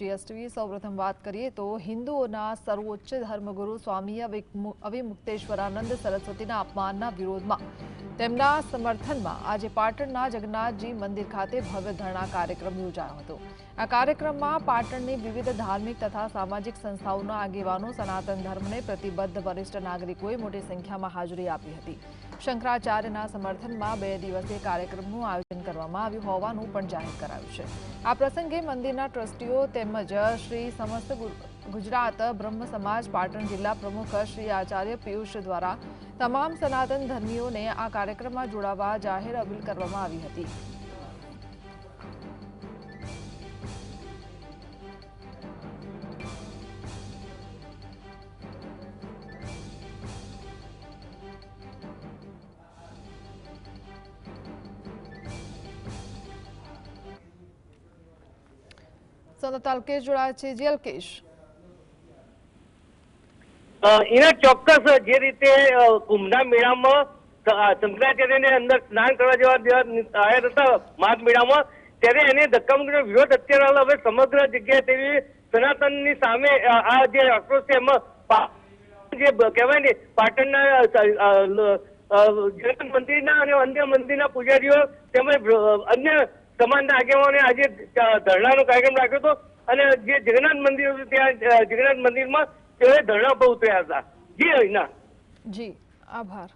GSTV સૌપ્રથમ વાત કરીએ તો હિન્દુઓના સર્વોચ્ચ ધર્મગુરુ સ્વામી અવિમુક્તેશ્વરાનંદ સરસ્વતીના અપમાનના વિરોધમાં તેમના સમર્થનમાં આજે પાટણના જગન્નાથજી મંદિર ખાતે ભવ્ય ધરણા કાર્યક્રમ યોજાયો હતો। આ કાર્યક્રમમાં પાટણની વિવિધ ધાર્મિક તથા સામાજિક સંસ્થાઓના આગેવાનો, સનાતન ધર્મને પ્રતિબદ્ધ વરિષ્ઠ નાગરિકોએ મોટી સંખ્યામાં હાજરી આપી હતી। શંકરાચાર્યના સમર્થનમાં 2 દિવસીય કાર્યક્રમનું આયોજન કરવામાં આવ્યું હોવાનું પણ જાહેર કરાયું છે। આ પ્રસંગે મંદિરના ટ્રસ્ટીઓ તેમજ શ્રી સમસ્ત ગુજરાત બ્રહ્મ સમાજ પાટણ જિલ્લા પ્રમુખ શ્રી આચાર્ય પિયુષ દ્વારા તમામ સનાતન ધર્મીઓને આ કાર્યક્રમમાં જોડાવા જાહેર અપીલ કરવામાં આવી હતી। સંવાદદાતા અલ્કેશ જોડાયા છે। જી અલ્કેશ, એના ચોક્કસ જે રીતે કુંભના મેળામાં શંકરાચાર્યને અંદર સ્નાન કરવા જવા આવ્યા હતા માઘ મેળામાં, ત્યારે એને ધક્કામુક્કીનો વિરોધ અત્યારે હવે સમગ્ર જગ્યાએ તેવી સનાતનની સામે આ જે આક્રોશ છે એમાં જે કહેવાય ને પાટણના જગન્નાથ મંદિરના અને અન્ય મંદિરના પૂજારીઓ તેમજ અન્ય સમાજના આગેવાનોએ આજે ધરણાનો કાર્યક્રમ રાખ્યો હતો અને જે જગન્નાથ મંદિર હતું ત્યાં જગન્નાથ મંદિરમાં તેઓએ ધરણા પર ઉતર્યા હતા। જી, જી આભાર।